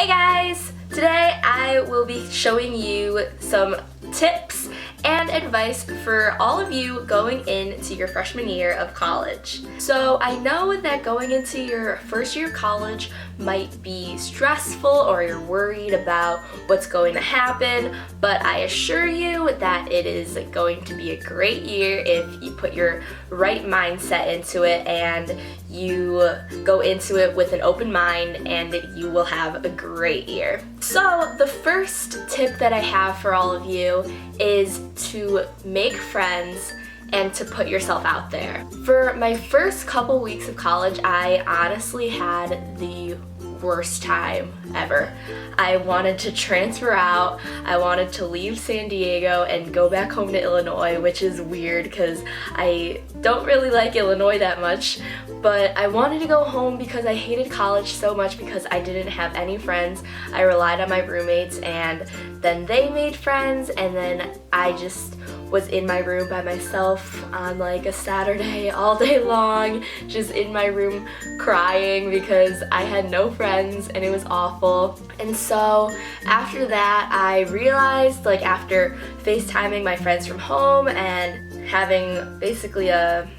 Hey guys! Today I will be showing you some tips and advice for all of you going into your freshman year of college. So I know that going into your first year of college might be stressful or you're worried about what's going to happen, but I assure you that it is going to be a great year if you put your right mindset into it and you go into it with an open mind, and you will have a great year. So the first tip that I have for all of you is to make friends and to put yourself out there. For my first couple weeks of college, I honestly had the worst time ever. I wanted to transfer out. I wanted to leave San Diego and go back home to Illinois, which is weird because I don't really like Illinois that much, but I wanted to go home because I hated college so much because I didn't have any friends. I relied on my roommates, and then they made friends, and then I just was in my room by myself on like a Saturday all day long, just in my room crying because I had no friends and it was awful. And so after that, I realized, like after FaceTiming my friends from home and having basically a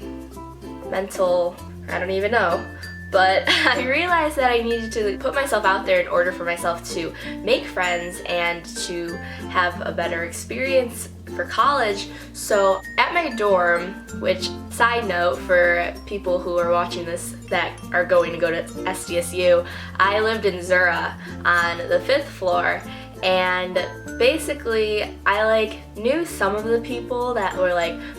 mental, I don't even know, but I realized that I needed to put myself out there in order for myself to make friends and to have a better experience for college. So at my dorm, which, side note for people who are watching this that are going to go to SDSU, I lived in Zura on the 5th floor, and basically I knew some of the people that were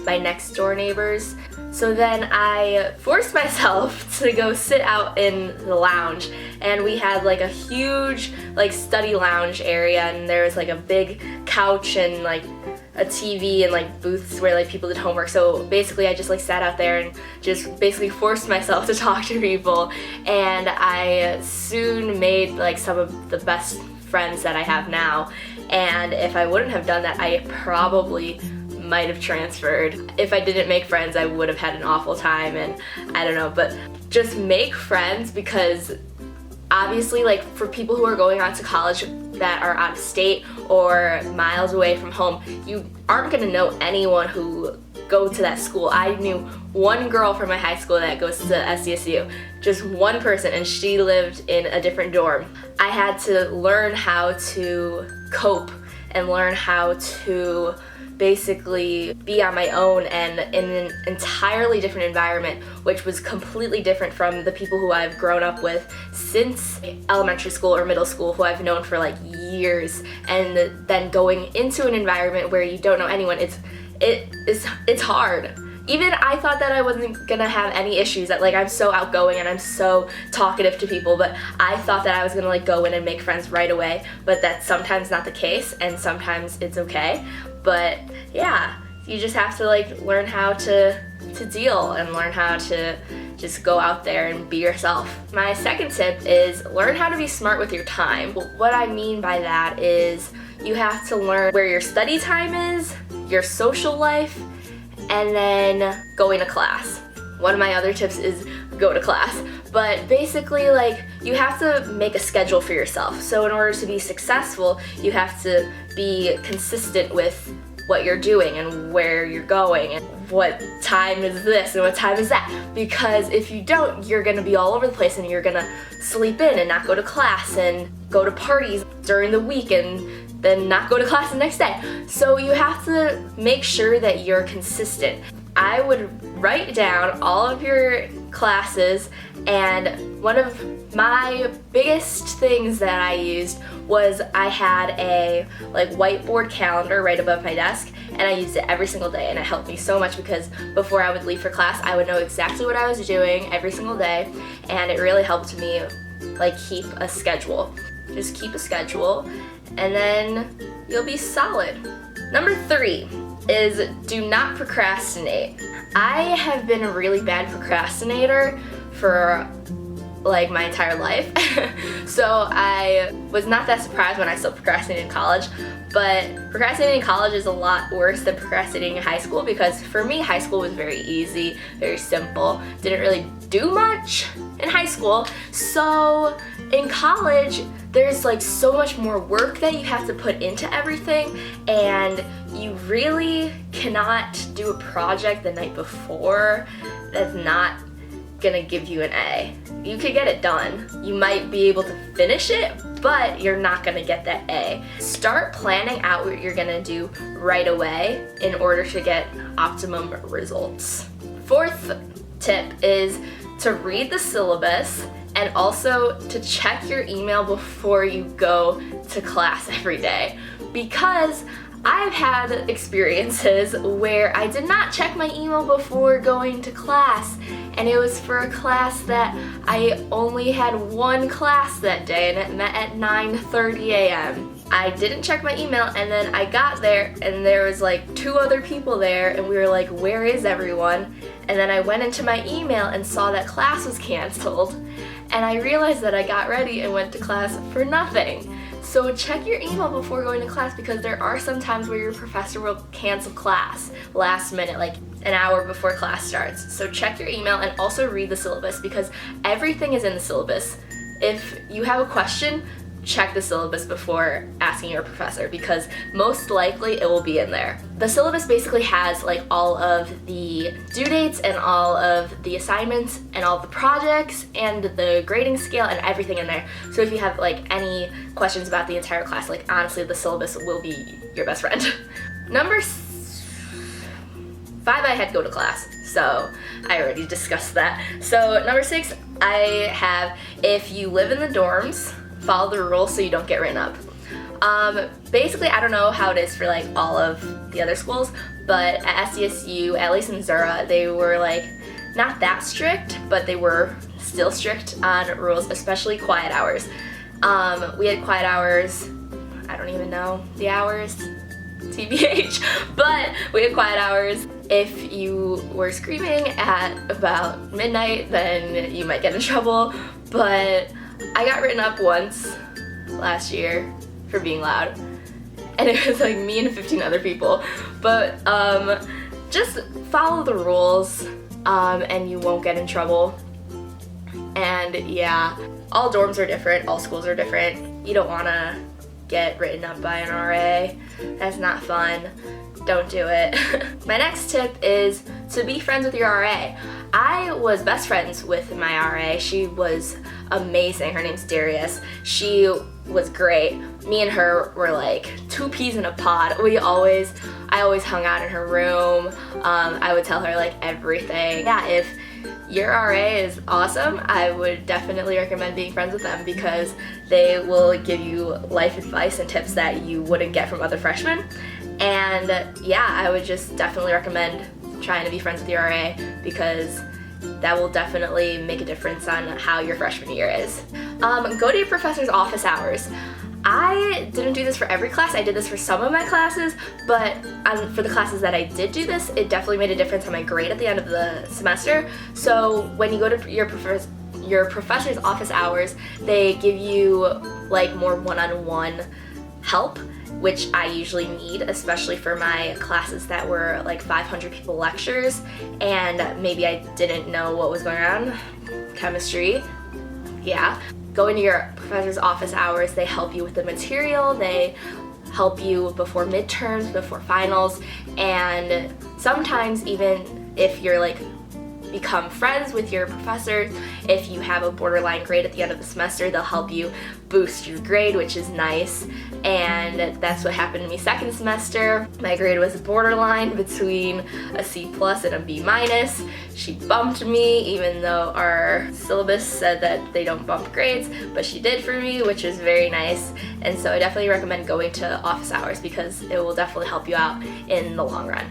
my next door neighbors. So then I forced myself to go sit out in the lounge, and we had a huge study lounge area, and there was a big couch and a TV and booths where people did homework. So basically I just sat out there and just basically forced myself to talk to people, and I soon made some of the best friends that I have now. And if I wouldn't have done that, I probably might have transferred. If I didn't make friends, I would have had an awful time, and I don't know, but just make friends, because obviously for people who are going on to college that are out of state or miles away from home, you aren't going to know anyone who go to that school. I knew one girl from my high school that goes to SDSU, just one person, and she lived in a different dorm. I had to learn how to cope and learn how to basically be on my own and in an entirely different environment, which was completely different from the people who I've grown up with since elementary school or middle school, who I've known for years, and then going into an environment where you don't know anyone, it's hard. Even I thought that I wasn't gonna have any issues, that I'm so outgoing and I'm so talkative to people, but I thought that I was gonna go in and make friends right away, but that's sometimes not the case, and sometimes it's okay. But yeah, you just have to learn how to deal and learn how to just go out there and be yourself. My second tip is learn how to be smart with your time. What I mean by that is you have to learn where your study time is, your social life, and then going to class. One of my other tips is go to class. But basically, you have to make a schedule for yourself. So in order to be successful, you have to be consistent with what you're doing and where you're going and what time is this and what time is that. Because if you don't, you're gonna be all over the place, and you're gonna sleep in and not go to class and go to parties during the week and then not go to class the next day. So you have to make sure that you're consistent. I would write down all of your classes, and one of my biggest things that I used was I had a whiteboard calendar right above my desk, and I used it every single day, and it helped me so much because before I would leave for class, I would know exactly what I was doing every single day, and it really helped me keep a schedule. Just keep a schedule, and then you'll be solid. Number 3 is do not procrastinate. I have been a really bad procrastinator for my entire life. So I was not that surprised when I still procrastinated in college, but procrastinating in college is a lot worse than procrastinating in high school, because for me, high school was very easy, very simple, didn't really do much in high school, so In college, there's like so much more work that you have to put into everything, and you really cannot do a project the night before that's not gonna give you an A. You could get it done. You might be able to finish it, but you're not gonna get that A. Start planning out what you're gonna do right away in order to get optimum results. Fourth tip is to read the syllabus and also to check your email before you go to class every day, because I've had experiences where I did not check my email before going to class, and it was for a class that I only had one class that day, and it met at 9:30 a.m. I didn't check my email, and then I got there and there was like 2 other people there, and we were like, where is everyone? And then I went into my email and saw that class was canceled, and I realized that I got ready and went to class for nothing. So check your email before going to class, because there are some times where your professor will cancel class last minute, like an hour before class starts. So check your email and also read the syllabus, because everything is in the syllabus. If you have a question, check the syllabus before asking your professor, because most likely it will be in there. The syllabus basically has like all of the due dates and all of the assignments and all the projects and the grading scale and everything in there. So if you have like any questions about the entire class, like honestly, the syllabus will be your best friend. Number 5, I had to go to class, so I already discussed that. So number 6, I have, if you live in the dorms, follow the rules so you don't get written up. Basically, I don't know how it is for like all of the other schools, but at SDSU, at least in Zura, they were like not that strict, but they were still strict on rules, especially quiet hours. We had quiet hours, I don't even know the hours, TBH, but we had quiet hours. If you were screaming at about midnight, then you might get in trouble, but I got written up once last year for being loud, and it was like me and 15 other people. But just follow the rules and you won't get in trouble. And yeah, all dorms are different, all schools are different. You don't want to get written up by an RA. That's not fun. Don't do it. My next tip is to be friends with your RA. I was best friends with my RA. She was amazing. Her name's Darius. She was great. Me and her were like 2 peas in a pod. I always hung out in her room. I would tell her like everything. Yeah, if your RA is awesome, I would definitely recommend being friends with them, because they will give you life advice and tips that you wouldn't get from other freshmen. And yeah, I would just definitely recommend trying to be friends with your RA, because that will definitely make a difference on how your freshman year is. Go to your professor's office hours. I didn't do this for every class. I did this for some of my classes, but for the classes that I did do this, it definitely made a difference on my grade at the end of the semester. So when you go to your professor's office hours, they give you like more one-on-one help, which I usually need, especially for my classes that were like 500 people lectures, and maybe I didn't know what was going on. Chemistry, yeah. Going to your professor's office hours, they help you with the material, they help you before midterms, before finals, and sometimes even if you're like become friends with your professor, if you have a borderline grade at the end of the semester, they'll help you boost your grade, which is nice. And that's what happened to me second semester. My grade was borderline between a C+ and a B-. She bumped me, even though our syllabus said that they don't bump grades, but she did for me, which is very nice. And so I definitely recommend going to office hours, because it will definitely help you out in the long run.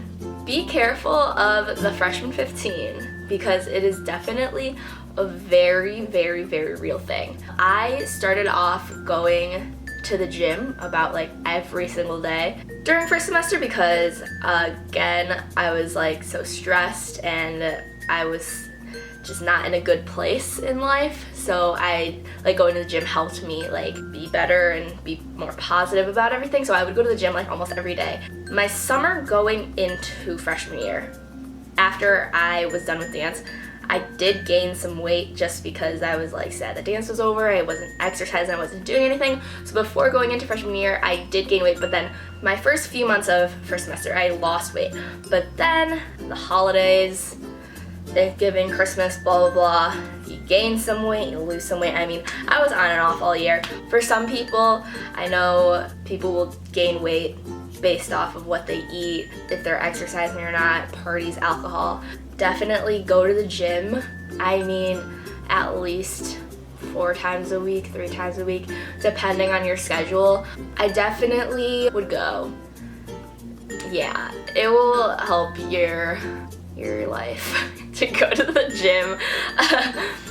Be careful of the freshman 15, because it is definitely a very, very, very real thing. I started off going to the gym about like every single day during first semester, because again, I was like so stressed and I was just not in a good place in life. So I like going to the gym helped me like be better and be more positive about everything. So I would go to the gym like almost every day. My summer going into freshman year, after I was done with dance, I did gain some weight just because I was like sad the dance was over, I wasn't exercising, I wasn't doing anything. So before going into freshman year, I did gain weight, but then my first few months of first semester, I lost weight. But then the holidays, Thanksgiving, Christmas, blah, blah, blah, you gain some weight, you lose some weight. I mean, I was on and off all year. For some people, I know people will gain weight based off of what they eat, if they're exercising or not, parties, alcohol. Definitely go to the gym. I mean, at least 4 times a week, 3 times a week, depending on your schedule. I definitely would go. Yeah, it will help your life to go to the gym.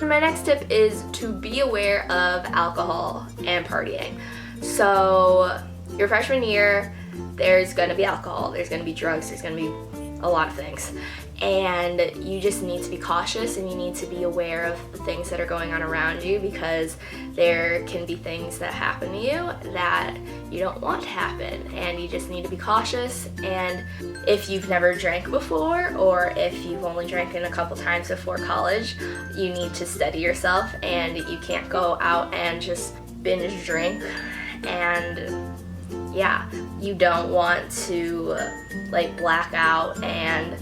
My next tip is to be aware of alcohol and partying. So your freshman year, there's gonna be alcohol, there's gonna be drugs, there's gonna be a lot of things. And you just need to be cautious, and you need to be aware of the things that are going on around you, because there can be things that happen to you that you don't want to happen, and you just need to be cautious. And if you've never drank before, or if you've only drank in a couple times before college, you need to steady yourself, and you can't go out and just binge drink. And yeah, you don't want to like black out and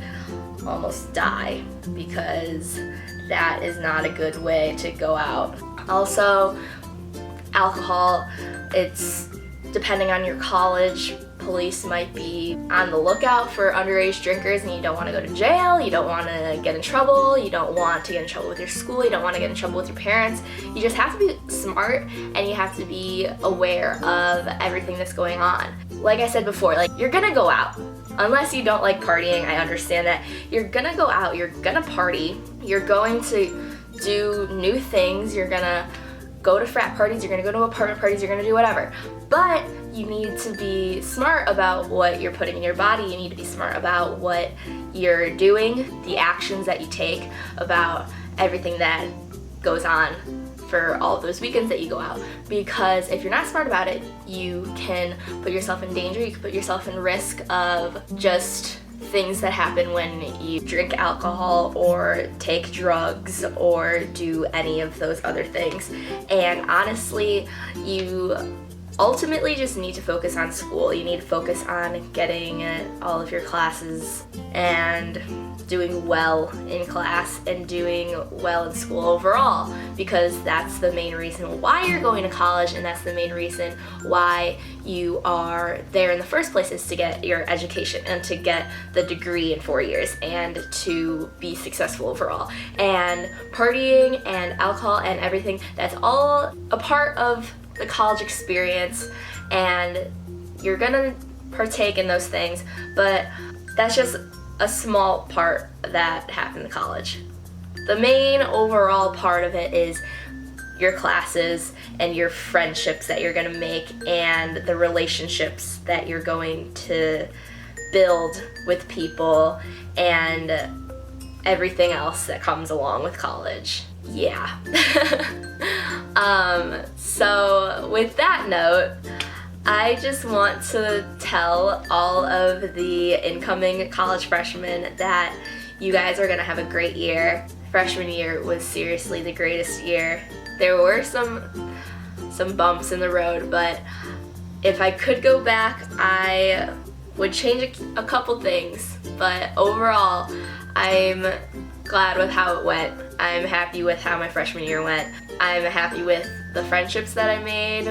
almost die, because that is not a good way to go out. Also, alcohol, it's depending on your college, police might be on the lookout for underage drinkers, and you don't want to go to jail, you don't want to get in trouble, you don't want to get in trouble with your school, you don't want to get in trouble with your parents. You just have to be smart, and you have to be aware of everything that's going on. Like I said before, like, you're gonna go out. Unless you don't like partying, I understand that. You're gonna go out, you're gonna party, you're going to do new things, you're gonna go to frat parties, you're gonna go to apartment parties, you're gonna do whatever. But you need to be smart about what you're putting in your body, you need to be smart about what you're doing, the actions that you take, about everything that goes on for all of those weekends that you go out. Because if you're not smart about it, you can put yourself in danger, you can put yourself in risk of just things that happen when you drink alcohol or take drugs or do any of those other things. And honestly, you ultimately just need to focus on school. You need to focus on getting all of your classes and doing well in class and doing well in school overall, because that's the main reason why you're going to college, and that's the main reason why you are there in the first place, is to get your education and to get the degree in 4 years and to be successful overall. And partying and alcohol and everything, that's all a part of the college experience, and you're gonna partake in those things, but that's just a small part that happened in college. The main overall part of it is your classes and your friendships that you're gonna make, and the relationships that you're going to build with people, and everything else that comes along with college. Yeah. So with that note, I just want to tell all of the incoming college freshmen that you guys are gonna have a great year. Freshman year was seriously the greatest year. There were some bumps in the road, but if I could go back, I would change a couple things. But overall, I'm glad with how it went. I'm happy with how my freshman year went. I'm happy with the friendships that I made,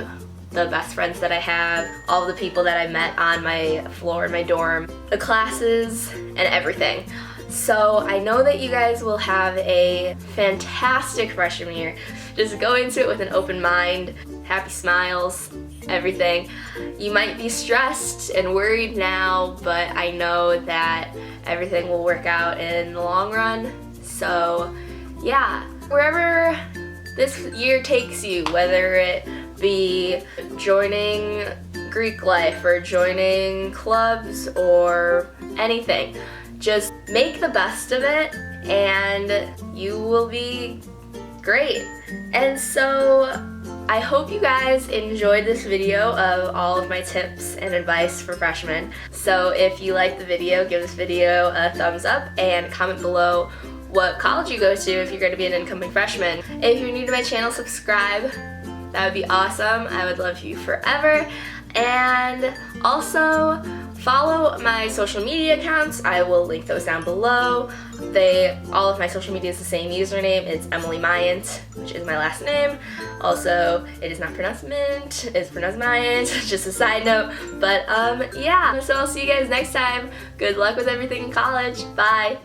the best friends that I have, all the people that I met on my floor in my dorm, the classes, and everything. So I know that you guys will have a fantastic freshman year. Just go into it with an open mind, happy smiles, everything. You might be stressed and worried now, but I know that everything will work out in the long run. So yeah, wherever this year takes you, whether it be joining Greek life or joining clubs or anything, just make the best of it and you will be great. And so I hope you guys enjoyed this video of all of my tips and advice for freshmen. So if you liked the video, give this video a thumbs up and comment below what college you go to if you're going to be an incoming freshman. If you're new to my channel, subscribe. That would be awesome. I would love you forever. And also follow my social media accounts. I will link those down below. All of my social media is the same username. It's Emily Myant, which is my last name. Also, it is not pronounced mint, it's pronounced Myant, just a side note. But yeah, so I'll see you guys next time. Good luck with everything in college. Bye.